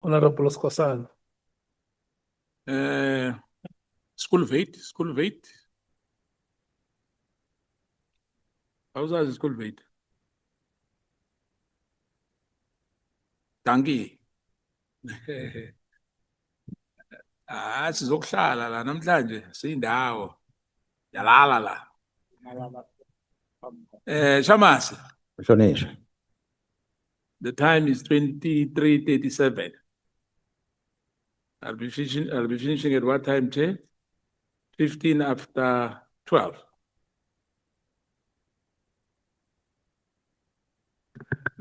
Honorable SKHOSANA. School weight. How's the school weight? Dankie. Sizokuhlala la namhlanje sindawo. Yalala la. Shamas. The time is 23:37. I'll be finishing at what time, Chair? 15 after 12.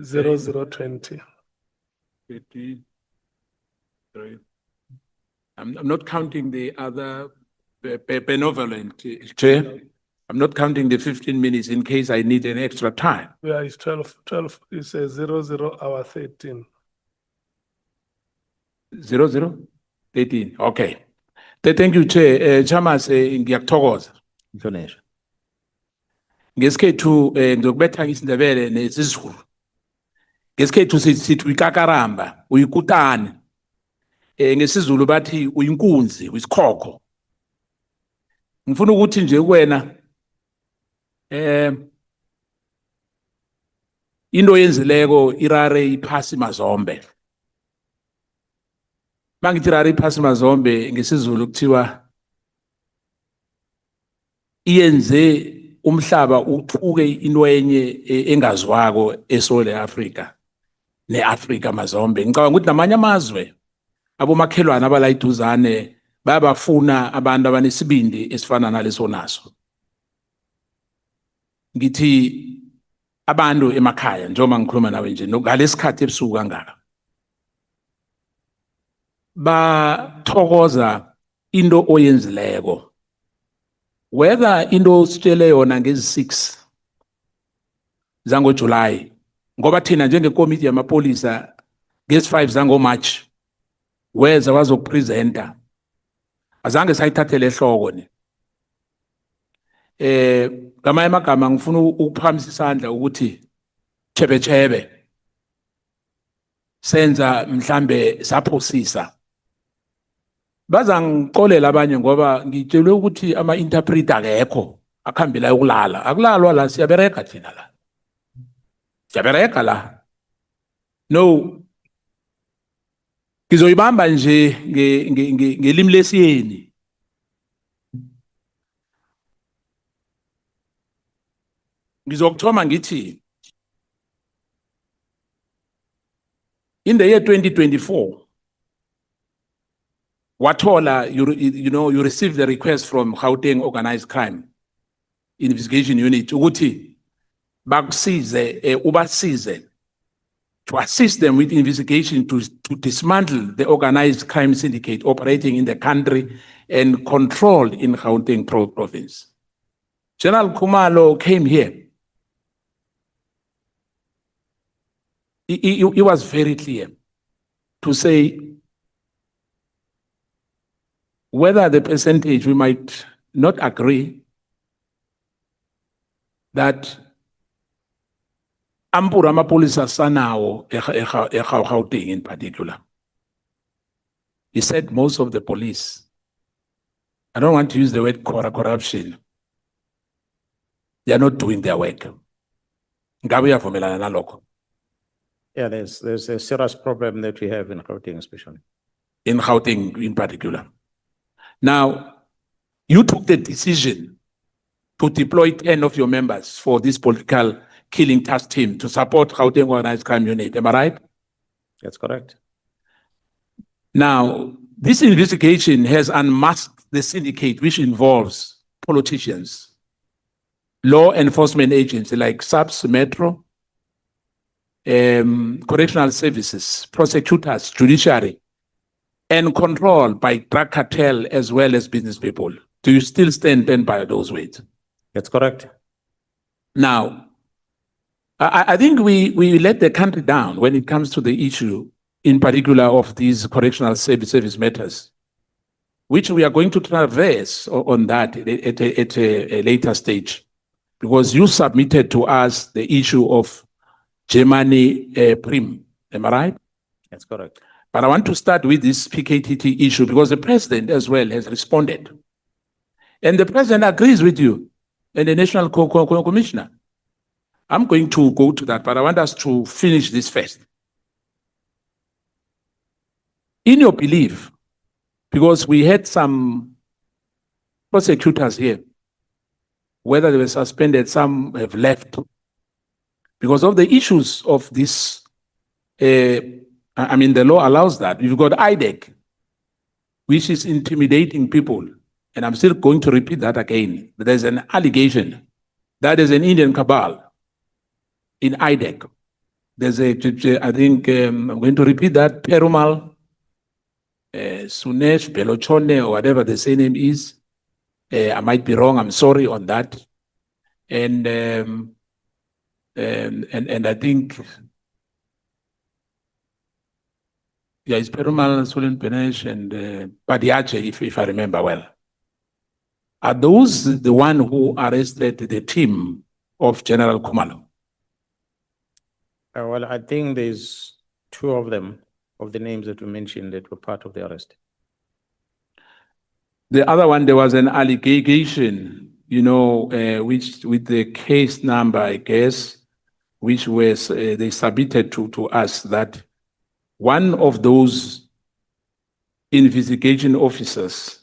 Zero 20. 53. I'm not counting the other benevolent, Chair. I'm not counting the 15 minutes in case I need an extra time. Yeah, it's 12. It's a 00 hour 13. 00:13. Okay. Thank you, Chair. Chamas, ngiyakuthokoza. Ngesikhethu ngizokubetha ngisindebele nesizulu. Ngesikhethu sithi uyikakaramba, uyikutani. Ngesizulu bathi uyinkunzi, uyisikhokho. Ngifuna ukuthi nje kuwena into yenzileko irare iphasi mazombe. Mangithi irare iphasi mazombe ngesizulu kuthiwa iyenze umhlaba uthuke intwenye engazwako eSouth Africa neAfrika mazombe. Ngicabanga ukuthi namanye amazwe abomakhelwane abala iduzane bayabafuna abantu abanesibindi esifana naleso naso. Ngithi abantu emakhaya njengoba ngikhuluma nawe nje ngalesikhathi ebusuku kangaka bathokoza into oyenzileko, whether into ositshele yona ngezi-6 zangoJuly, ngoba thina njengekomiti yamapolisa ngezi-5 zangoMarch weza wazokupresenta azange sayithathele ehloko ni. Ngamanye amagama ngifuna ukuphakamisa isandla ukuthi chebe senza mhlambe saphosisa. Baza ngixolela abanye ngoba ngitshelwe ukuthi ama-interpreter akekho akhambela ukulala. Akulalwa la, siyabereka thina la. Siyabereka la. No. Ngizoyibamba nje ngelimi lesiyeni. Ngizokuthoma ngithi in the year 2024 wathola you received the request from Gauteng Organized Crime Investigation Unit ukuthi bakusize ubasize to assist them with investigation to dismantle the organized crime syndicate operating in the country and controlled in Gauteng province. General Khumalo came here. He was very clear to say whether the percentage we might not agree that Ampura amapolisa sanawo eGauteng in particular. He said most of the police, I don't want to use the word corruption, they are not doing their work. Yeah, there's a serious problem that we have in Gauteng especially. In Gauteng in particular. Now, you took the decision to deploy 10 of your members for this political killing task team to support Gauteng Organized Crime Unit. Am I right? That's correct. Now, this investigation has unmasked the syndicate, which involves politicians, law enforcement agencies like SAPS, Metro, correctional services, prosecutors, judiciary, and controlled by drug cartel as well as business people. Do you still stand by those words? That's correct. Now, I think we let the country down when it comes to the issue, in particular of these correctional service matters, which we are going to traverse on that at a later stage, because you submitted to us the issue of Germany Prim. Am I right? That's correct. But I want to start with this PKTT issue because the president as well has responded. And the president agrees with you and the National Commissioner. I'm going to go to that, but I want us to finish this first. In your belief, because we had some prosecutors here, whether they were suspended, some have left, because of the issues of this, I mean, the law allows that. You've got IDEC, which is intimidating people. And I'm still going to repeat that again. There's an allegation that there's an Indian cabal in IDEC. There's a, I think, I'm going to repeat that, Perumal, Sunesh, Belochone, or whatever the surname is. I might be wrong, I'm sorry on that. And I think, yeah, it's Perumal, Sulen Penesh, and Padiache, if I remember well. Are those the one who arrested the team of General Kumalo? Well, I think there's two of them, of the names that we mentioned that were part of the arrest. The other one, there was an allegation, you know, which with the case number, I guess, which was they submitted to us that one of those investigation officers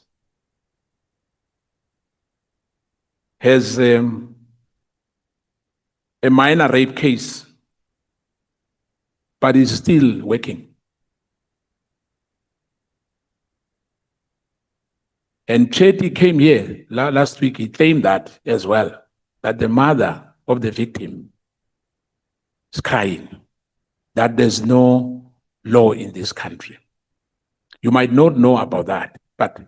has a minor rape case, but is still working. And Chetty came here last week, he claimed that as well, that the mother of the victim is crying, that there's no law in this country. You might not know about that, but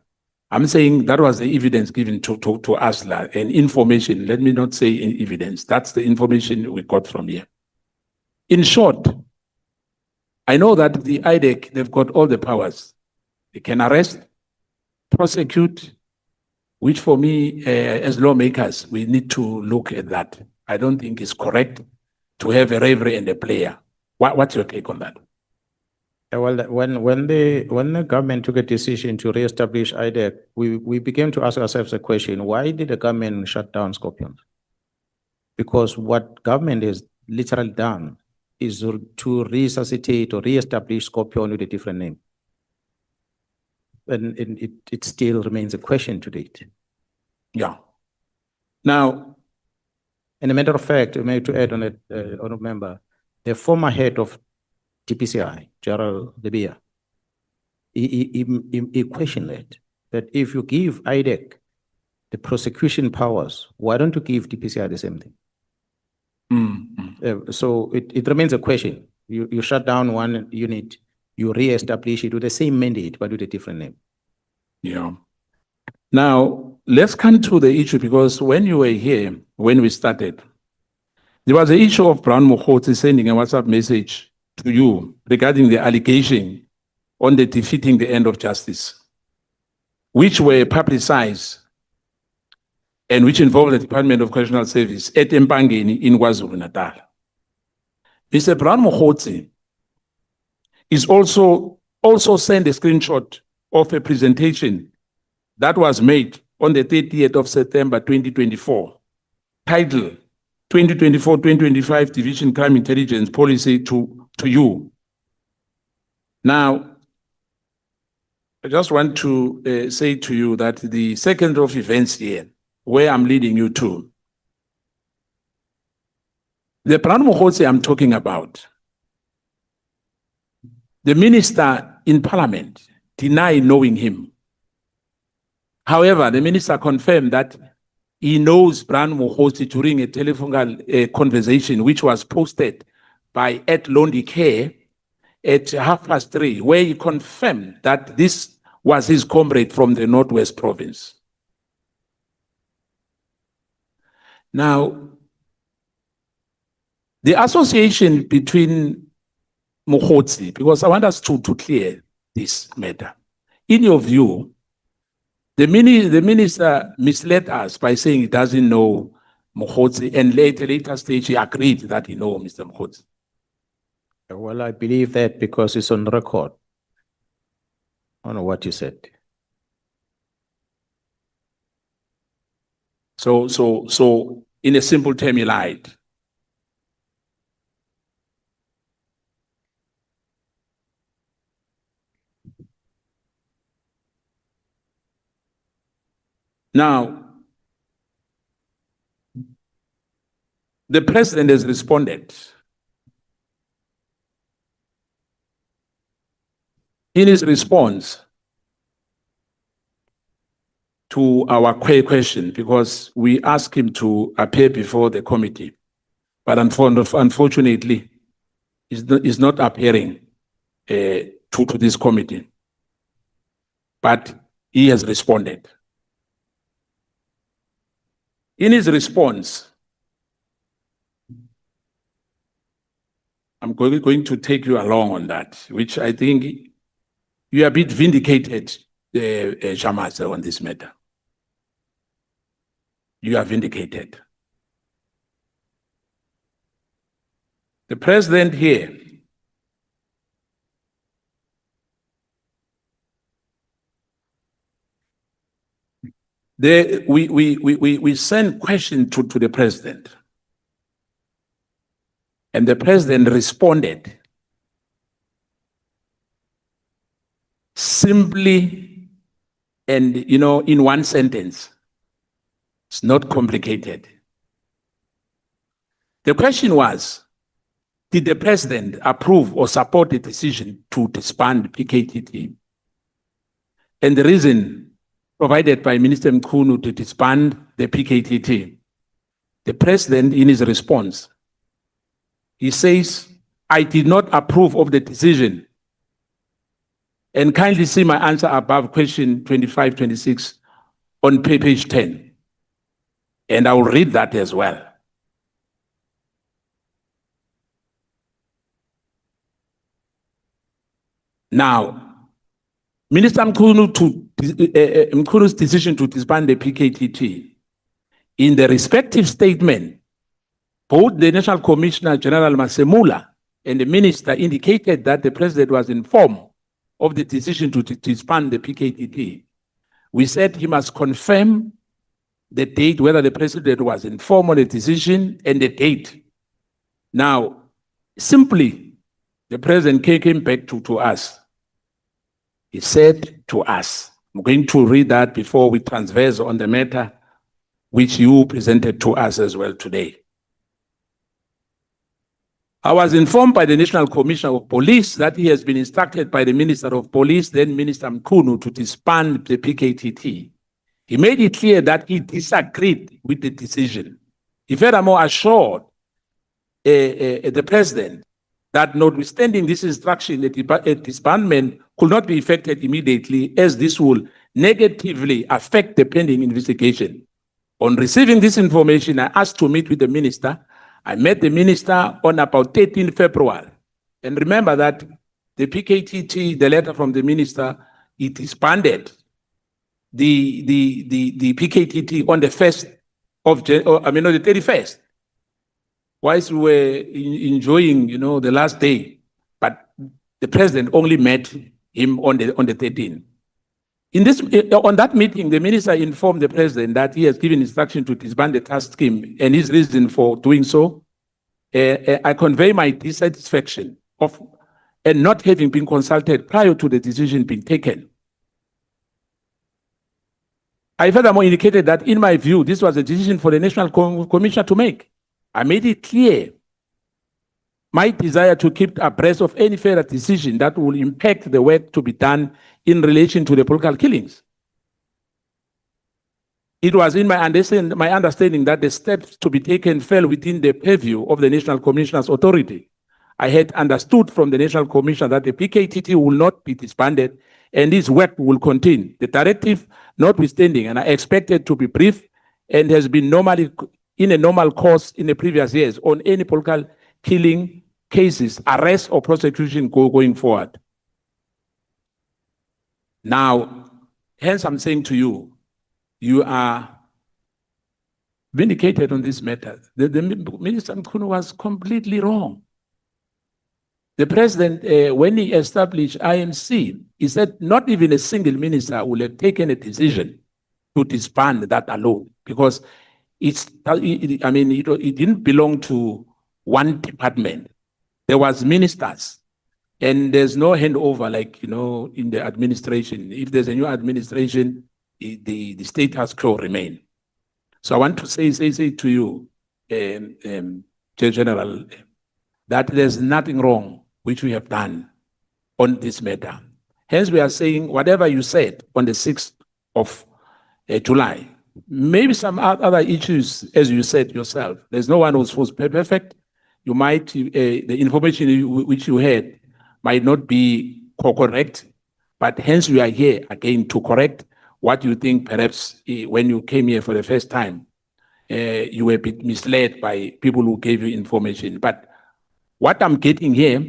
I'm saying that was the evidence given to us, and information, let me not say in evidence, that's the information we got from here. In short, I know that the IDEC, they've got all the powers. They can arrest, prosecute, which for me, as lawmakers, we need to look at that. I don't think it's correct to have a referee and a player. What's your take on that? Well, when the government took a decision to reestablish IDEC, we began to ask ourselves a question: why did the government shut down Scorpion? Because what government has literally done is to resuscitate or reestablish Scorpion with a different name, and it still remains a question to date. Yeah. Now, and a matter of fact, to add on it, honorable member, the former head of TPCI, Gerald De Beer, he questioned that if you give IDEC the prosecution powers, why don't you give TPCI the same thing? So it remains a question. You shut down one unit, you re-establish it with the same mandate, but with a different name. Yeah. Now, let's come to the issue, because when you were here, when we started, there was the issue of Brown Mokhotsi sending a WhatsApp message to you regarding the allegation on the defeating the end of justice, which were publicized and which involved the Department of Correctional Service at Mpangeni in KwaZulu-Natal. Mr. Brown Mokhotsi is also sent a screenshot of a presentation that was made on the 30th of September 2024, titled 2024-2025 Division Crime Intelligence Policy to you. Now, I just want to say to you that the second of events here, where I'm leading you to, the Brown Mokhotsi I'm talking about, the minister in parliament denied knowing him. However, the minister confirmed that he knows Brown Mokhotsi during a telephone conversation which was posted by Londi Care at 3:30, where he confirmed that this was his comrade from the Northwest Province. Now, the association between Mokhotsi, because I want us to clear this matter. In your view, the minister misled us by saying he doesn't know Mokhotsi, and later stage he agreed that he knows Mr. Mokhotsi. Well, I believe that because it's on record on what you said. So in a simple term, he lied. Now, the president has responded. In his response to our question, because we asked him to appear before the committee, but unfortunately, he's not appearing to this committee. But he has responded. In his response, I'm going to take you along on that, which I think you are a bit vindicated, Shamaza, on this matter. You are vindicated. The president here we sent question to the president, and the president responded simply and, in one sentence. It's not complicated. The question was, did the president approve or support the decision to disband PKTT? And the reason provided by Minister Mkhunu to disband the PKTT, the president, in his response, he says, I did not approve of the decision. And kindly see my answer above question 25-26 on page 10. And I will read that as well. Now, Minister Mkhunu's decision to disband the PKTT, in the respective statement, both the National Commissioner General Masemula and the minister indicated that the president was informed of the decision to disband the PKTT. We said he must confirm the date, whether the president was informed of the decision and the date. Now, simply, the president came back to us. He said to us, I'm going to read that before we transverse on the matter which you presented to us as well today. I was informed by the National Commissioner of Police that he has been instructed by the Minister of Police, then Minister Mkhunu, to disband the PKTT. He made it clear that he disagreed with the decision. He furthermore assured the president that notwithstanding this instruction, the disbandment could not be effected immediately, as this will negatively affect the pending investigation. On receiving this information, I asked to meet with the minister. I met the minister on about 13 February. And remember that the PKTT, the letter from the minister, it disbanded the PKTT on the 1st of on the 31st. Whilst we were enjoying, the last day, but the president only met him on the 13th. On that meeting, the minister informed the president that he has given instruction to disband the task scheme, and his reason for doing so. I convey my dissatisfaction of and not having been consulted prior to the decision being taken. I furthermore indicated that, in my view, this was a decision for the National Commissioner to make. I made it clear my desire to keep abreast of any further decision that will impact the work to be done in relation to the political killings. It was in my understanding that the steps to be taken fell within the purview of the National Commissioner's authority. I had understood from the National Commissioner that the PKTT will not be disbanded and this work will continue. The directive notwithstanding, and I expected to be brief and has been in a normal course in the previous years on any political killing cases, arrest or prosecution going forward. Now, hence I'm saying to you, you are vindicated on this matter. The Minister Mkhunu was completely wrong. The president, when he established IMC, he said not even a single minister will have taken a decision to disband that alone, because it didn't belong to one department. There was ministers, and there's no handover like, in the administration. If there's a new administration, the status quo remain. So I want to say to you, General, that there's nothing wrong which we have done on this matter. Hence, we are saying whatever you said on the 6th of July, maybe some other issues, as you said yourself, there's no one who's perfect. You might, the information which you had might not be correct, but hence we are here again to correct what you think perhaps when you came here for the first time, you were a bit misled by people who gave you information. But what I'm getting here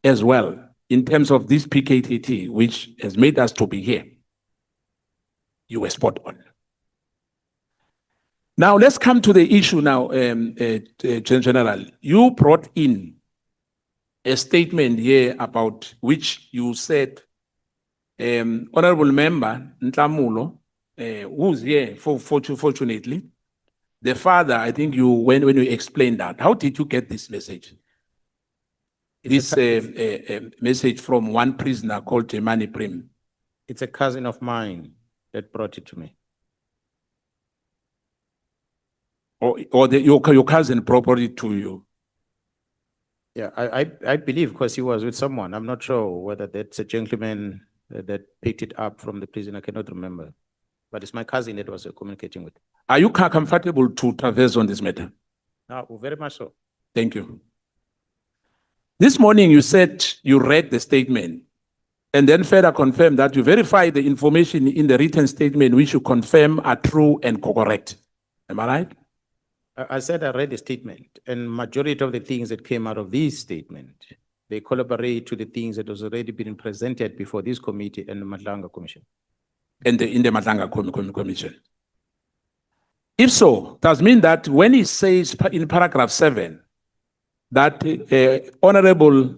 as well, in terms of this PKTT, which has made us to be here, you were spot on. Now, let's come to the issue now, General. You brought in a statement here about which you said, Honorable Member Ntamulo, who's here, fortunately, the father, I think when you explained that, how did you get this message? This message from one prisoner called Jemani Prim. It's a cousin of mine that brought it to me. Or your cousin brought it to you? Yeah, I believe because he was with someone. I'm not sure whether that's a gentleman that picked it up from the prison. I cannot remember. But it's my cousin that was communicating with. Are you comfortable to traverse on this matter? Very much so. Thank you. This morning you said you read the statement and then further confirmed that you verified the information in the written statement which you confirm are true and correct. Am I right? I said I read the statement, and majority of the things that came out of this statement, they collaborate to the things that was already been presented before this committee and the Madlanga Commission. And in the Madlanga Commission. If so, does mean that when he says in paragraph 7 that Honorable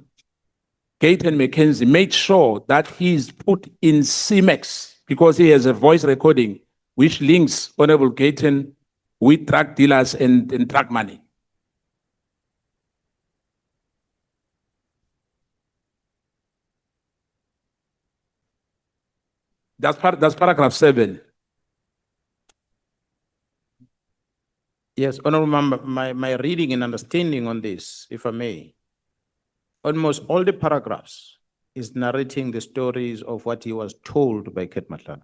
Gayton McKenzie made sure that he's put in CMEX because he has a voice recording which links Honorable Gayton with drug dealers and drug money. That's paragraph 7. Yes, Honorable Member, my reading and understanding on this, if I may, almost all the paragraphs is narrating the stories of what he was told by Ket Matlala.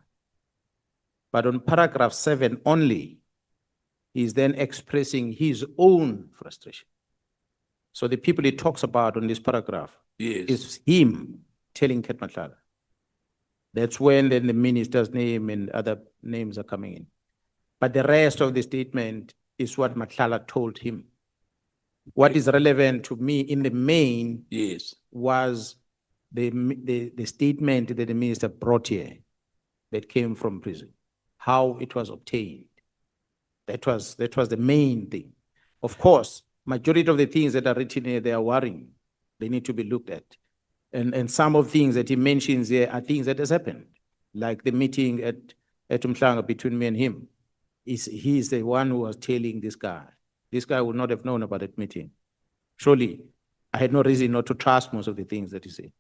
But on paragraph 7 only, he's then expressing his own frustration. So the people he talks about on this paragraph is him telling Ket Matlala. That's when then the minister's name and other names are coming in. But the rest of the statement is what Matlala told him. What is relevant to me in the main was the statement that the minister brought here that came from prison, how it was obtained. That was the main thing. Of course, majority of the things that are written here, they are worrying. They need to be looked at. And some of things that he mentions here are things that has happened, like the meeting at Umhlanga between me and him. He's the one who was telling this guy. This guy would not have known about that meeting. Surely, I had no reason not to trust most of the things that he said.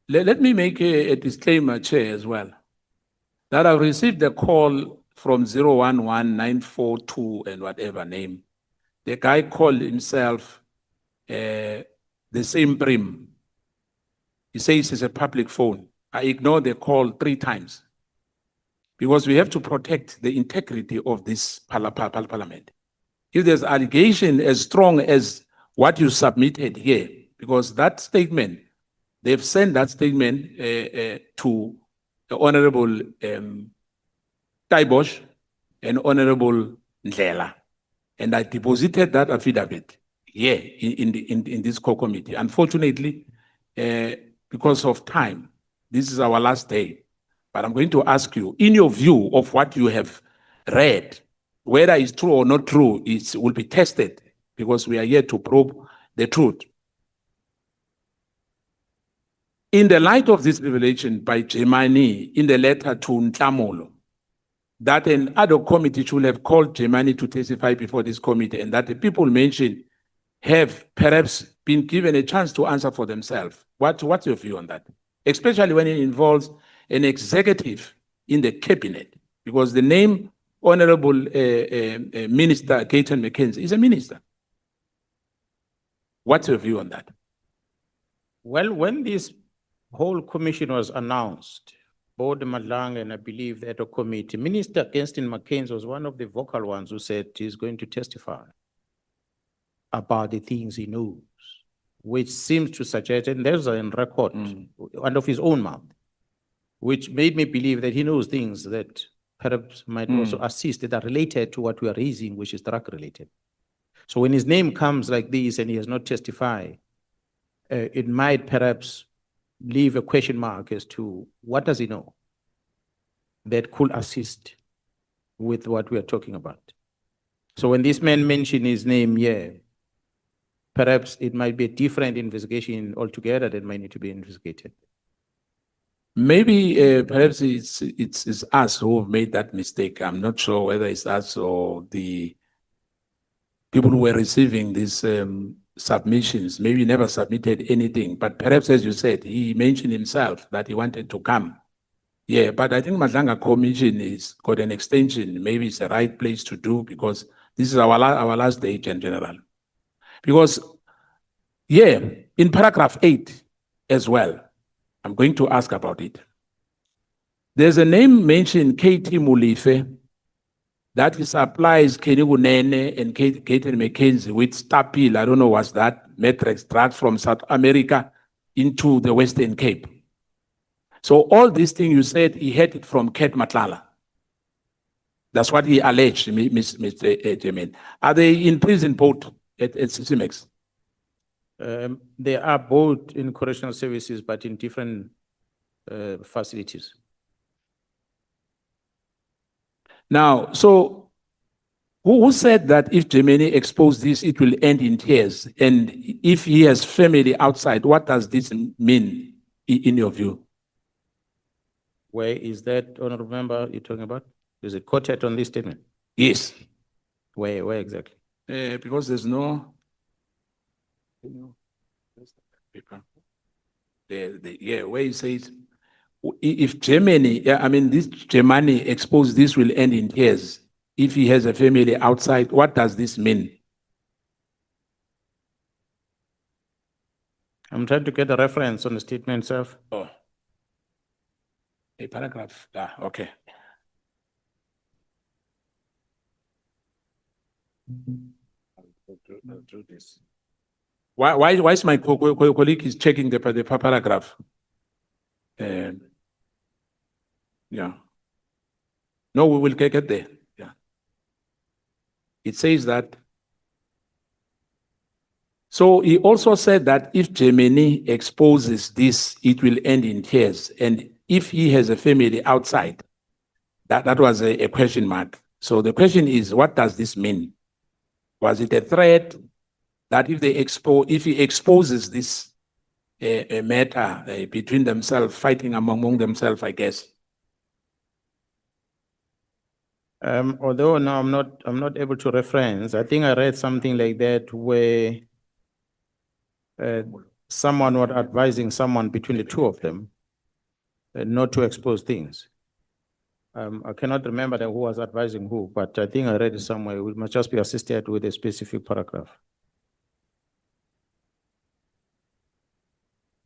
Let me make a disclaimer, Chair, as well, that I've received a call from 011942 and whatever name. The guy called himself the same Prim. He says it's a public phone. I ignored the call 3 times because we have to protect the integrity of this parliament. If there's allegation as strong as what you submitted here, because that statement, they've sent that statement to the Honorable Taibosh and Honorable Ndlela, and I deposited that affidavit here in this core committee. Unfortunately, because of time, this is our last day. But I'm going to ask you, in your view of what you have read, whether it's true or not true, it will be tested because we are here to probe the truth. In the light of this revelation by Germany in the letter to Ntlamulo, that an ad hoc committee should have called Germany to testify before this committee, and that the people mentioned have perhaps been given a chance to answer for themselves. What's your view on that? Especially when it involves an executive in the cabinet, because the name Honorable Minister Gayton McKenzie is a minister. What's your view on that? Well, when this whole commission was announced, both Madlang and I believe the ad hoc committee, Minister Gayton McKenzie was one of the vocal ones who said he's going to testify about the things he knows, which seems to suggest, and there's a record out of his own mouth, which made me believe that he knows things that perhaps might also assist that are related to what we are raising, which is drug related. So when his name comes like this and he has not testified, it might perhaps leave a question mark as to what does he know that could assist with what we are talking about. So when this man mentioned his name, perhaps it might be a different investigation altogether that might need to be investigated. Maybe perhaps it's us who have made that mistake. I'm not sure whether it's us or the people who were receiving these submissions. Maybe never submitted anything, but perhaps, as you said, he mentioned himself that he wanted to come. Yeah, but I think Madlanga Commission is got an extension. Maybe it's the right place to do, because this is our last date in general. Because, in paragraph 8 as well, I'm going to ask about it. There's a name mentioned, KT Mulife, that supplies Kenigu Nene and Gayton McKenzie with Stapil, I don't know what's that, matrix drugs from South America into the Western Cape. So all these things you said, he had it from Ket Matlala. That's what he alleged, Mr. Jermaine. Are they in prison both at CIMEX? They are both in correctional services, but in different facilities. Now, so who said that if Germany exposed this, it will end in tears? And if he has family outside, what does this mean in your view? Where is that, honorable member, you're talking about? Is it quoted on this statement? Yes. Where exactly? Because there's no... where he says, if Germany, this Germany exposed, this will end in tears. If he has a family outside, what does this mean? I'm trying to get a reference on the statement itself. Oh, a paragraph. Okay. I'll do this. Why is my colleague is checking the paragraph? Yeah. No, we will get there. Yeah. It says that. So he also said that if Germany exposes this, it will end in tears. And if he has a family outside, that was a question mark. So the question is, what does this mean? Was it a threat that if he exposes this matter between themselves, fighting among themselves, I guess? Although now I'm not able to reference. I think I read something like that where someone was advising someone between the two of them not to expose things. I cannot remember who was advising who, but I think I read it somewhere. We must just be assisted with a specific paragraph.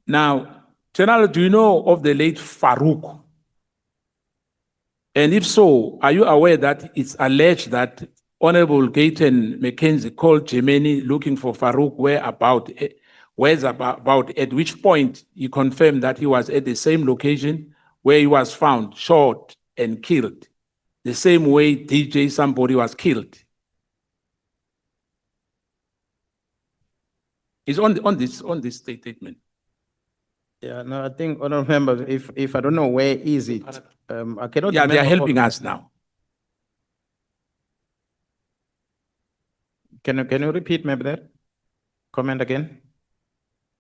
Now, General, do you know of the late Farouk? And if so, are you aware that it's alleged that Honorable Gayton McKenzie called Germany looking for Farouk whereabouts, at which point he confirmed that he was at the same location where he was found, shot and killed, the same way DJ somebody was killed? It's on this statement. Yeah, no, I think, honorable member, if I don't know where is it, I cannot. Yeah, they are helping us now. Can you repeat maybe that comment again?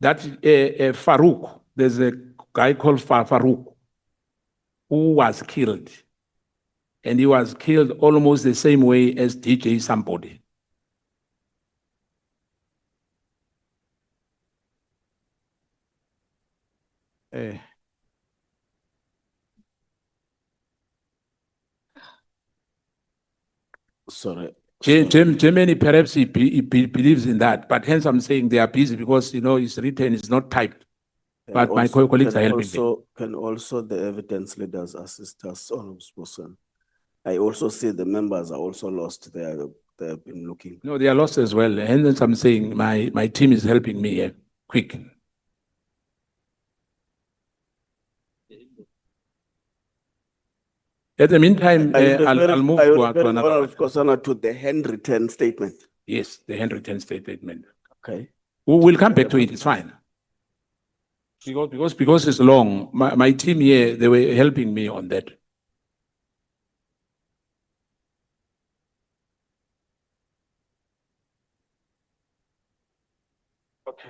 That Farouk, there's a guy called Farouk, who was killed. And he was killed almost the same way as DJ somebody. Sorry. Germany, perhaps he believes in that, but hence I'm saying they are busy because, you know, it's written, it's not typed. But my colleagues are helping me. Can also the evidence leaders assist us on this person? I also see the members are also lost. They have been looking. No, they are lost as well. And hence I'm saying my team is helping me here. Quick. At the meantime, I'll move to another. SKHOSANA to the handwritten statement. Yes, the handwritten statement. Okay. We'll come back to it. It's fine. Because it's long. My team here, they were helping me on that. Okay.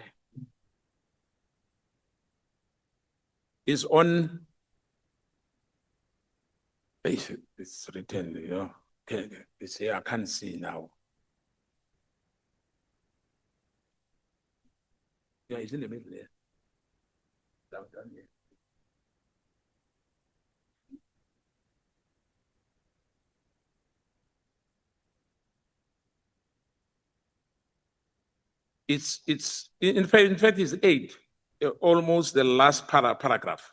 It's on. It's written, you know. Okay, it's here. I can't see now. Yeah, it's in the middle there. Down here. It's in fact it's 8, almost the last paragraph.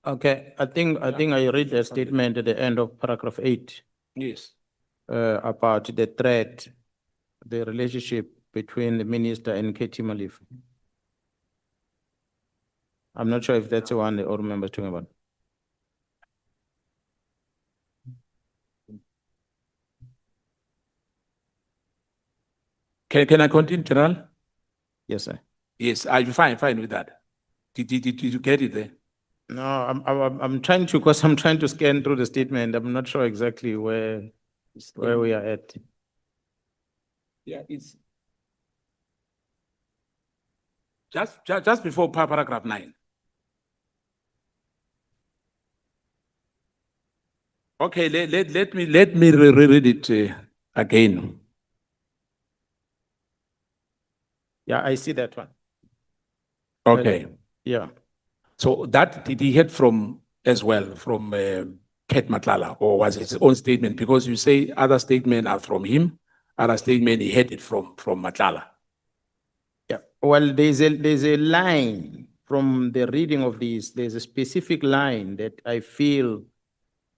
Okay, I think I read a statement at the end of paragraph 8. Yes. About the threat, the relationship between the minister and Katie Malif. I'm not sure if that's the one the all members talking about. Can I continue, General? Yes, sir. Yes, are you fine with that? Did you get it there? No, I'm trying to, because I'm trying to scan through the statement. I'm not sure exactly where we are at. Yeah, it's just before paragraph 9. Okay, let me reread it again. Yeah, I see that one. Okay. Yeah. So that did he heard from as well from Ket Matlala, or was it his own statement? Because you say other statements are from him, other statement he heard it from Matlala. Yeah. Well, there's a line from the reading of this. There's a specific line that I feel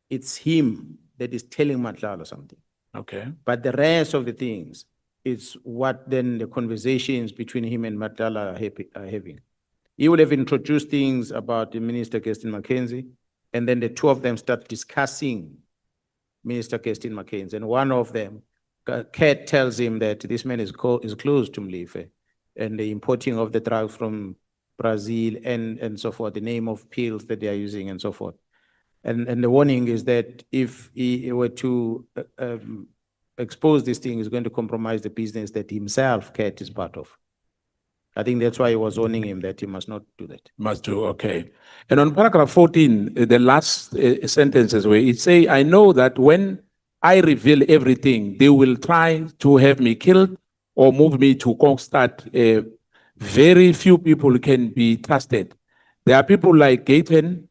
it's him that is telling Matlala something. Okay. But the rest of the things is what then the conversations between him and Matlala are having. He would have introduced things about the Minister Kirsten McKenzie, and then the two of them start discussing Minister Kirsten McKenzie. And one of them, Kat, tells him that this man is close to Mlife, and the importing of the drugs from Brazil and so forth, the name of pills that they are using and so forth. And the warning is that if he were to expose this thing, is going to compromise the business that himself, Kat, is part of. I think that's why he was warning him that he must not do that. Must do, okay. And on paragraph 14, the last sentences where it say, I know that when I reveal everything, they will try to have me killed or move me to Kokstad. Very few people can be trusted. There are people like Gaten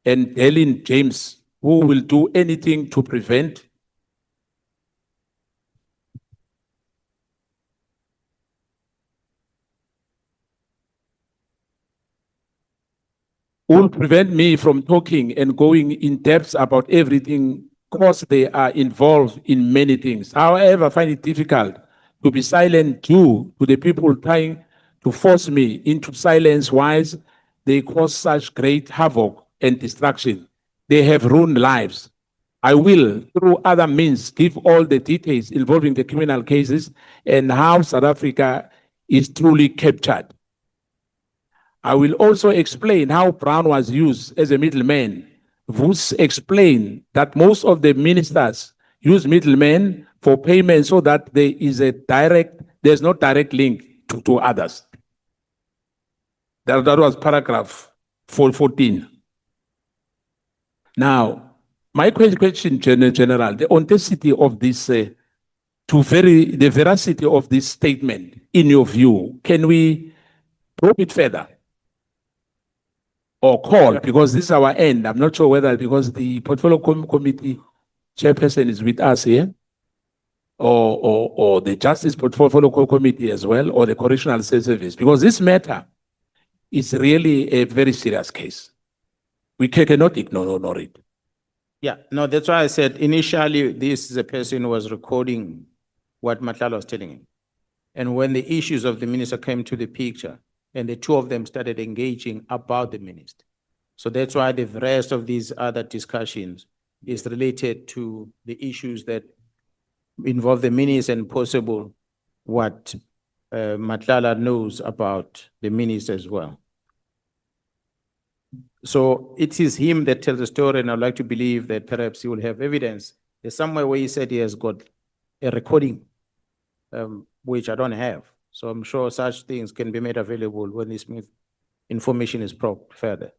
and Helen James who will do anything to prevent will prevent me from talking and going in depth about everything because they are involved in many things. However, I find it difficult to be silent due to the people trying to force me into silence whilst they cause such great havoc and destruction. They have ruined lives. I will, through other means, give all the details involving the criminal cases and how South Africa is truly captured. I will also explain how Brown was used as a middleman. Voos explained that most of the ministers use middlemen for payment so that there's no direct link to others. That was paragraph 414. Now, my question, General, the authenticity of this, the veracity of this statement, in your view, can we probe it further? Or call, because this is our end. I'm not sure whether, because the portfolio committee chairperson is with us here, or the Justice Portfolio Committee as well, or the Correctional Service, because this matter is really a very serious case. We cannot ignore it. Yeah, no, that's why I said initially this is a person who was recording what Matlala was telling him. And when the issues of the minister came to the picture, and the two of them started engaging about the minister. So that's why the rest of these other discussions is related to the issues that involve the minister and possible what Matlala knows about the minister as well. So it is him that tells the story, and I'd like to believe that perhaps he will have evidence. There's somewhere where he said he has got a recording, which I don't have. So I'm sure such things can be made available when this information is probed further.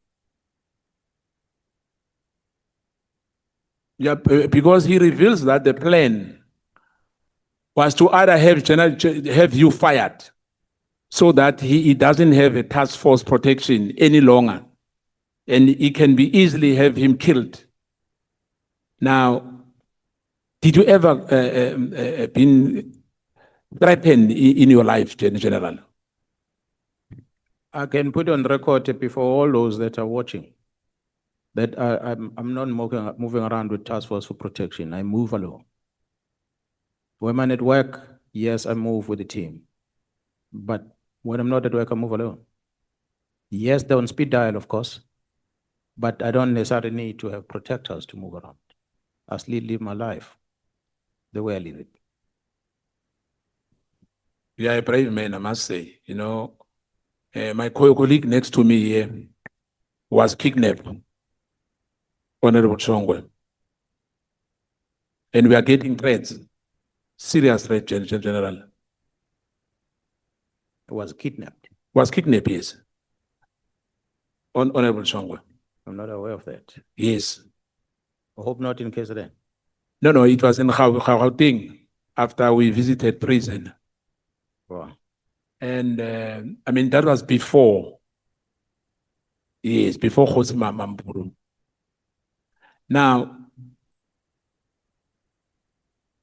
Yeah, because he reveals that the plan was to either have you fired so that he doesn't have a task force protection any longer, and he can be easily have him killed. Now, did you ever been threatened in your life, General? I can put on record before all those that are watching that I'm not moving around with task force for protection. I move alone. When I'm at work, yes, I move with the team. But when I'm not at work, I move alone. Yes, they're on speed dial, of course, but I don't necessarily need to have protectors to move around. I still live my life the way I live it. You are a brave man, I must say. You know, my colleague next to me here was kidnapped, Honorable Chongwe. And we are getting threats, serious threats, General. Was kidnapped. Was kidnapped, yes. Honorable Chongwe. I'm not aware of that. Yes. I hope not in KZN. No, it was in Gauteng after we visited prison. Wow. And I mean, that was before. Yes, before Khosima Mamburu. Now,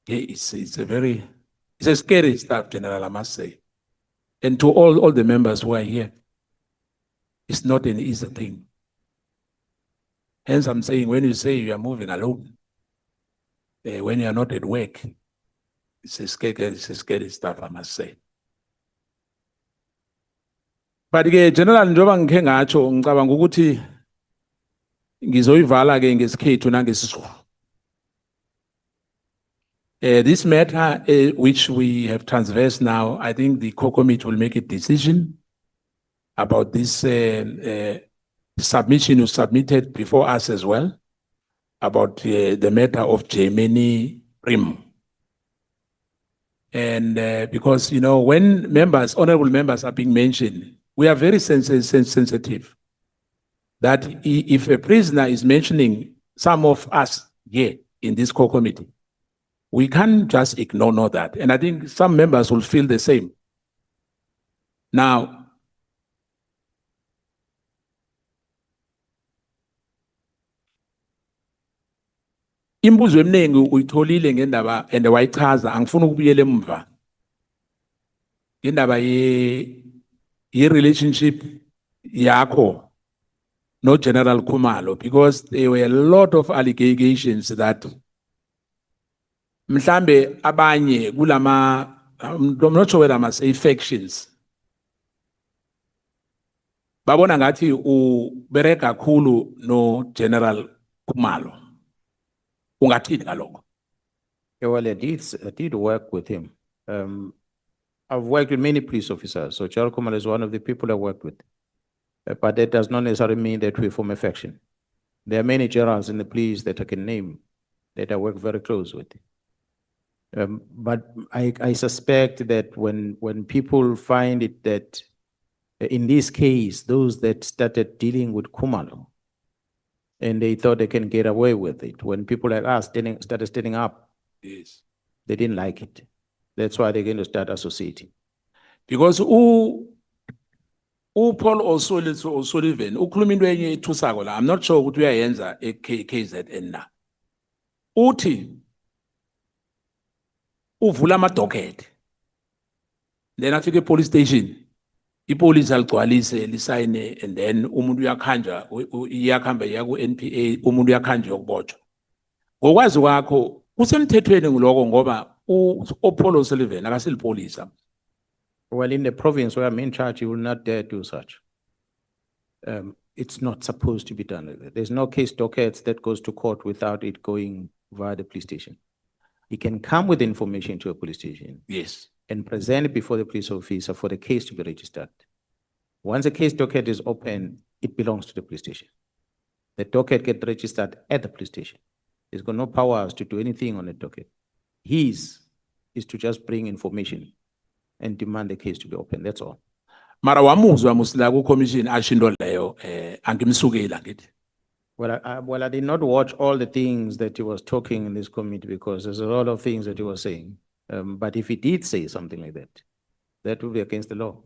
it's a scary stuff, General, I must say. And to all the members who are here, it's not an easy thing. Hence, I'm saying when you say you are moving alone, when you are not at work, it's a scary stuff, I must say. But General, njoba ngikhe ngatsho ngicabanga ukuthi ngizoyivala ke ngesikhethu nangesizulu. This matter, which we have transversed now, I think the core committee will make a decision about this submission you submitted before us as well, about the matter of Germany Prim. And because, you know, when honorable members are being mentioned, we are very sensitive that if a prisoner is mentioning some of us here in this core committee, we can't just ignore that. And I think some members will feel the same. Now, imbuzo eminingi uyitholile ngendaba and wayichaza angifuni ukubuyela emva ngendaba ye relationship yakho no General Khumalo, because there were a lot of allegations that mhlambe abanye kulama, I'm not sure whether I must say factions, babona ngathi ubereka kakhulu no General Khumalo. Ungathini ngalokho? Yeah, well, I did work with him. I've worked with many police officers, so Charles Kumar is one of the people I worked with. But that does not necessarily mean that we form affection. There are many generals in the police that I can name that I work very close with. But I suspect that when people find it that, in this case, those that started dealing with Kumalo, and they thought they can get away with it, when people like us started standing up, Yes. they didn't like it. That's why they're going to start associating. Because Paul O'Sullivan, ukhuluma into enye ethusako la, I'm not sure ukuthi uyayenza KZN na. Uthi uvula amadocket. Then afike police station. Ipolice aligcwalise lisayine and then umuntu uyakhanja iyakhamba iya ku NPA umuntu uyakhanja yokubotshwa. Ngokwazi kwakho kusemthethweni ngiloko ngoba uPaul O'Sullivan akasilipolisa. Well, in the province where I'm in charge, you will not dare do such. It's not supposed to be done like that. There's no case dockets that goes to court without it going via the police station. He can come with information to a police station. Yes. And present it before the police officer for the case to be registered. Once a case docket is open, it belongs to the police station. The docket gets registered at the police station. He's got no powers to do anything on the docket. His is to just bring information and demand the case to be open. That's all. Mara wamuzwa musila ku commission ashindo leyo angimsukela ngithi. Well, I did not watch all the things that he was talking in this committee because there's a lot of things that he was saying. But if he did say something like that, that would be against the law.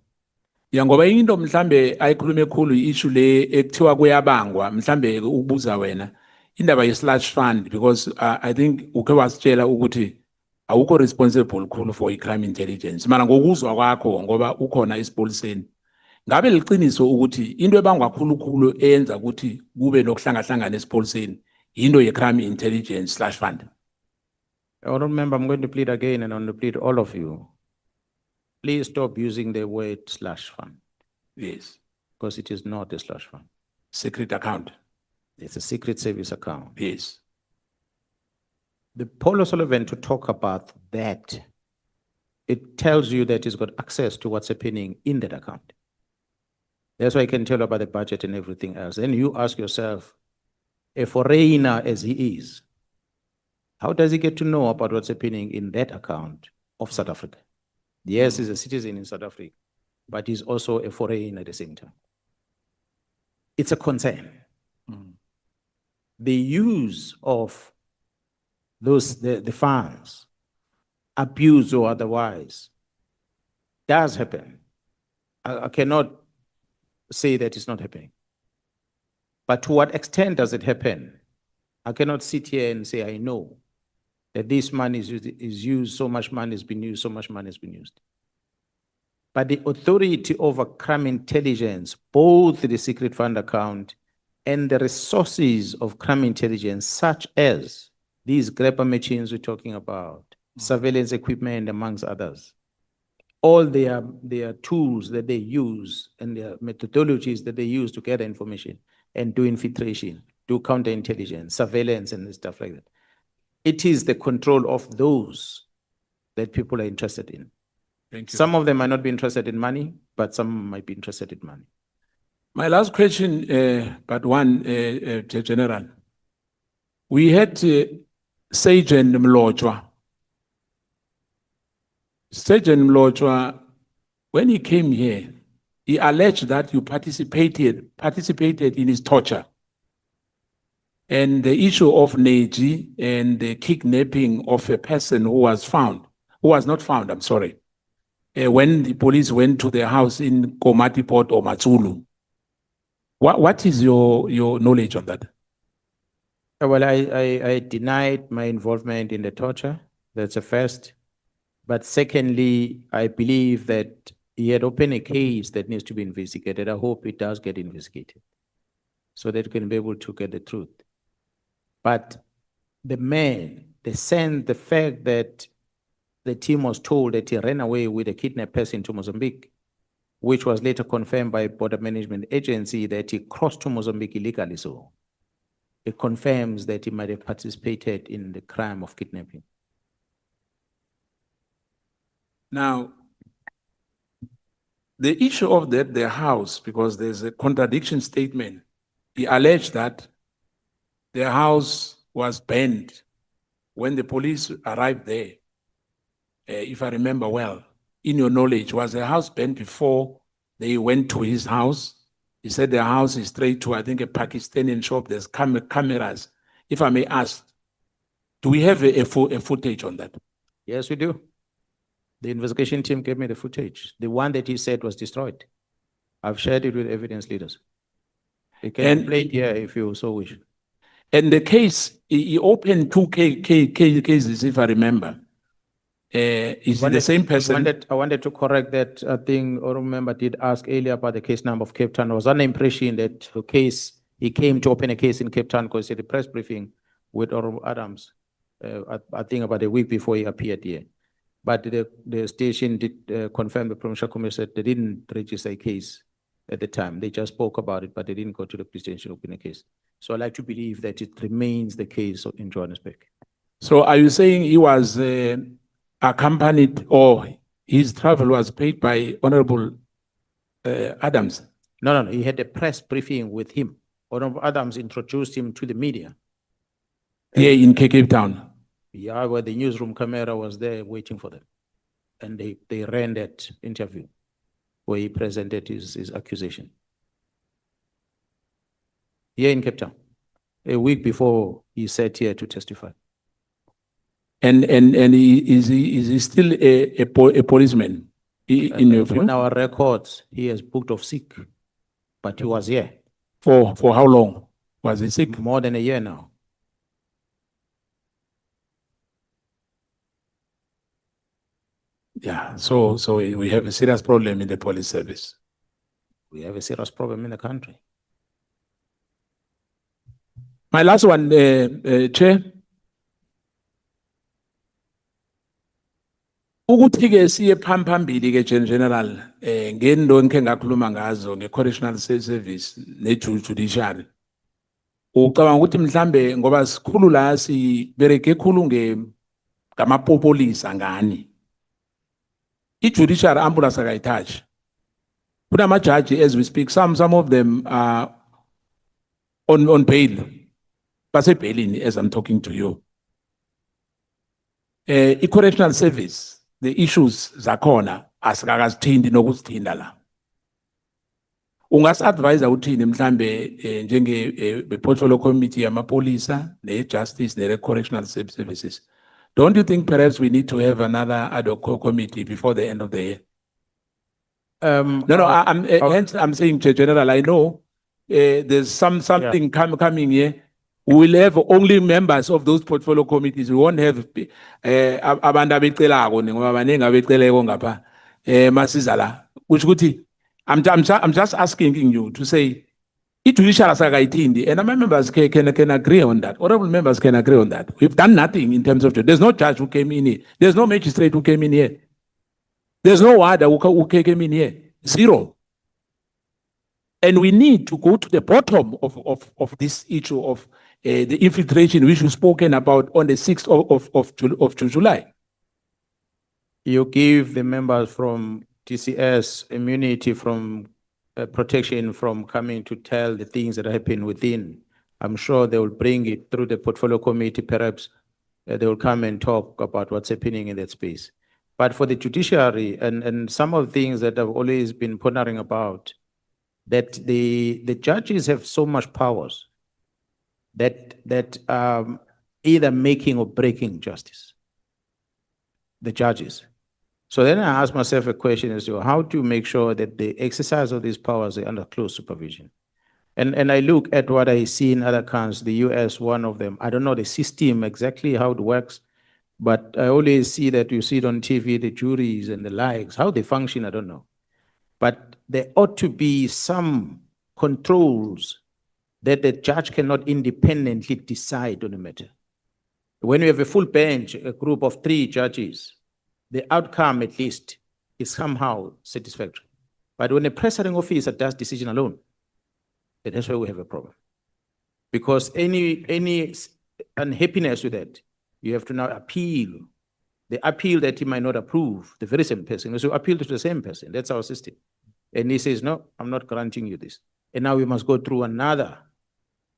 Ya ngoba into mhlambe ayikhulume ekhulu issue le ekuthiwa kuyabangwa mhlambe ukubuza wena indaba ye slash fund because I think uke wasitshela ukuthi awukho responsible khulu for crime intelligence mana ngokuzwa kwakho ngoba ukhona esipoliseni ngabe liqiniso ukuthi into ebangwa khulu eyenza ukuthi kube nokuhlanga esipoliseni into ye crime intelligence slash fund. I remember, I'm going to plead again and I'm going to plead all of you. Please stop using the word slash fund. Yes. Because it is not a slush fund. Secret account. It's a secret service account. Yes. The Paul O'Sullivan to talk about that, it tells you that he's got access to what's happening in that account. That's why I can tell you about the budget and everything else. Then you ask yourself, a foreigner as he is, how does he get to know about what's happening in that account of South Africa? Yes, he's a citizen in South Africa, but he's also a foreigner at the same time. It's a concern. The use of the funds, abuse or otherwise, does happen. I cannot say that it's not happening. But to what extent does it happen? I cannot sit here and say, I know that this money is used, so much money has been used, so much money has been used. But the authority over crime intelligence, both the secret fund account and the resources of crime intelligence, such as these grabber machines we're talking about, surveillance equipment, amongst others, all their tools that they use and their methodologies that they use to gather information and do infiltration, do counterintelligence, surveillance and stuff like that. It is the control of those that people are interested in. Thank you. Some of them might not be interested in money, but some might be interested in money. My last question, but one, General. We had Sergeant Mlojwa. Sergeant Mlojwa, when he came here, he alleged that you participated in his torture. And the issue of Neji and the kidnapping of a person who was not found, I'm sorry, when the police went to their house in Komati Port or Matsulu. What is your knowledge on that? Well, I denied my involvement in the torture. That's a first. But secondly, I believe that he had opened a case that needs to be investigated. I hope it does get investigated so that we can be able to get the truth. But the man, the fact that the team was told that he ran away with a kidnapped person to Mozambique, which was later confirmed by Border Management Agency that he crossed to Mozambique illegally. So it confirms that he might have participated in the crime of kidnapping. Now, The issue of their house, because there's a contradiction statement, he alleged that their house was burned when the police arrived there. If I remember well, in your knowledge, was the house burned before they went to his house? He said the house is straight to, I think, a Pakistani shop. There's cameras. If I may ask, do we have a footage on that? Yes, we do. The investigation team gave me the footage. The one that he said was destroyed. I've shared it with evidence leaders. You can play it here if you so wish. And the case, he opened two cases, if I remember. Is it the same person? I wanted to correct that. I think Honourable Member did ask earlier about the case number of Cape Town. I was under the impression that the case, he came to open a case in Cape Town because he had a press briefing with Honourable Adams, I think about a week before he appeared here. But the station did confirm, the Provincial Commission said they didn't register a case at the time. They just spoke about it, but they didn't go to the police station to open a case. So I like to believe that it remains the case in Johannesburg. So are you saying he was accompanied, or his travel was paid by Honorable Adams? No. He had a press briefing with him. Honorable Adams introduced him to the media. Here in Cape Town? Yeah, where the newsroom camera was there waiting for them. And they ran that interview where he presented his accusation. Here in Cape Town, a week before he sat here to testify. And is he still a policeman? In your view? On our records, he has booked off sick, but he was here. For how long was he sick? More than a year now. Yeah, so we have a serious problem in the police service. We have a serious problem in the country. My last one, Chair. Ukuthi-ke siye phambili-ke general ngento engikhe ngakhuluma ngazo nge-correctional service ne-judiciary. Ucabanga ukuthi mhlambe ngoba sikhulu la sibereke khulu ngamapopolisa ngani. I-judiciary ambulance akayitouch. Kunamajaji as we speak, some of them are on bail. Basebhailini as I'm talking to you. I-correctional service, the issues zakhona asikakazithindi nokuzithinda la. Ungas-advise uthini mhlambe portfolio committee yamapolisa ne-justice ne-correctional services. Don't you think perhaps we need to have another ad hoc committee before the end of the year? Hence I'm saying, General, I know there's something coming here. We will have only members of those portfolio committees. We won't have abantu abecelako ngoba baningi abeceleko ngapha masiza la. I'm just asking you to say judicial sakayithindi, and my members can agree on that. Honorable members can agree on that. We've done nothing in terms of there's no judge who came in here. There's no magistrate who came in here. There's no warder who came in here. Zero. And we need to go to the bottom of this issue of the infiltration which we've spoken about on the 6th of July. You give the members from TCS immunity from protection from coming to tell the things that happen within. I'm sure they will bring it through the portfolio committee. Perhaps they will come and talk about what's happening in that space. But for the judiciary and some of the things that I've always been pondering about, that the judges have so much powers that either making or breaking justice. The judges. So then I ask myself a question as to how to make sure that the exercise of these powers are under close supervision. And I look at what I see in other countries, the US, one of them. I don't know the system exactly how it works, but I always see that you see it on TV, the juries and the likes, how they function, I don't know. But there ought to be some controls that the judge cannot independently decide on a matter. When we have a full bench, a group of 3 judges, the outcome at least is somehow satisfactory. But when a presiding officer does decision alone, that's where we have a problem. Because any unhappiness with that, you have to now appeal. The appeal that he might not approve, the very same person, so appeal to the same person. That's our system. And he says, no, I'm not granting you this. And now we must go through another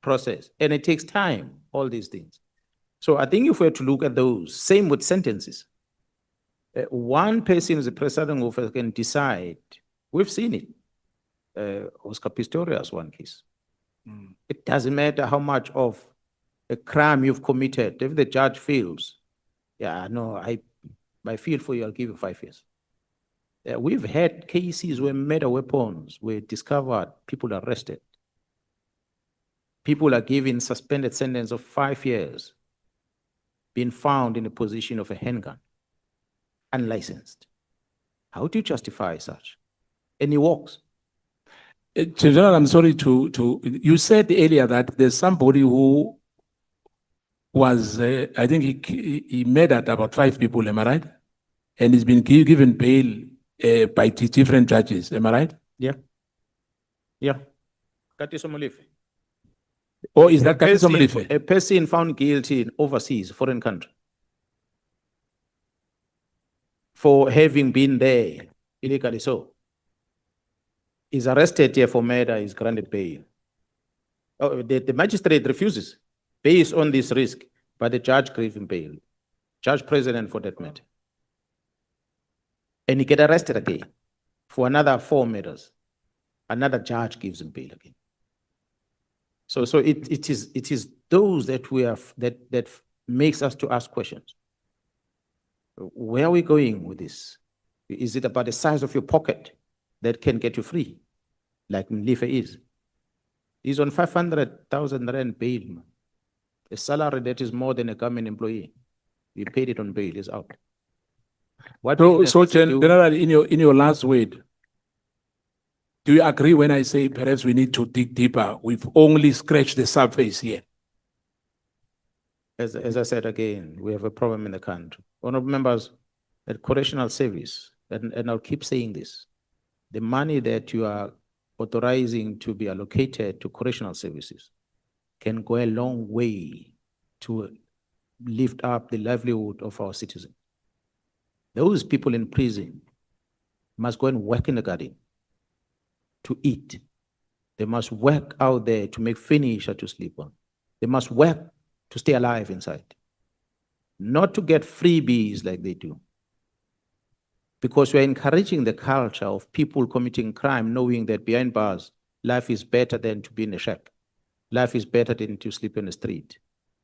process. And it takes time, all these things. So I think if we were to look at those, same with sentences. One person as a presiding officer can decide, we've seen it. Oscar Pistorius, one case. It doesn't matter how much of a crime you've committed. If the judge feels, yeah, no, I feel for you, I'll give you 5 years. We've had cases where murder weapons were discovered, people arrested. People are given suspended sentence of 5 years, being found in the possession of a handgun, unlicensed. How do you justify such? And he walks. General, I'm sorry you said earlier that there's somebody who was, I think he murdered about 5 people, am I right? And he's been given bail by different judges, am I right? Yeah. Yeah. Katiso Molefe. Or is that Katiso Molefe? A person found guilty in overseas, foreign country, for having been there illegally so, is arrested here for murder, is granted bail. Oh, the magistrate refuses based on this risk, but the judge gave him bail, judge president for that matter. And he get arrested again for another 4 murders. Another judge gives him bail again. So it is those that we have that makes us to ask questions. Where are we going with this? Is it about the size of your pocket that can get you free, like Mlife is? He's on 500,000 rand bail, a salary that is more than a government employee. You paid it on bail, it's out. What So General, in your last word, do you agree when I say perhaps we need to dig deeper? We've only scratched the surface here. As I said again, we have a problem in the country. Honorable members, at correctional service, and I'll keep saying this, the money that you are authorizing to be allocated to correctional services can go a long way to lift up the livelihood of our citizens. Those people in prison must go and work in the garden to eat. They must work out there to make furniture to sleep on. They must work to stay alive inside, not to get freebies like they do. Because we're encouraging the culture of people committing crime, knowing that behind bars, life is better than to be in a shack. Life is better than to sleep on the street.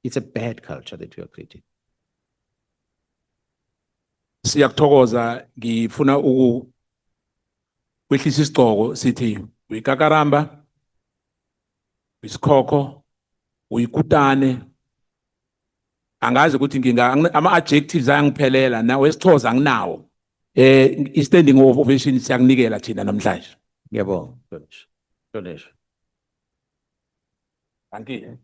It's a bad culture that we are creating. Siyakuthokoza ngifuna ukwehlisa isigqoko sithi uyikakaramba, uyisikhokho, uyikutane. Angazi ukuthi ama adjectives ayangiphelela na wesixhosa anginawo. Standing ovation siyakunikela thina namhlanje. Ngiyabonga. Thank you.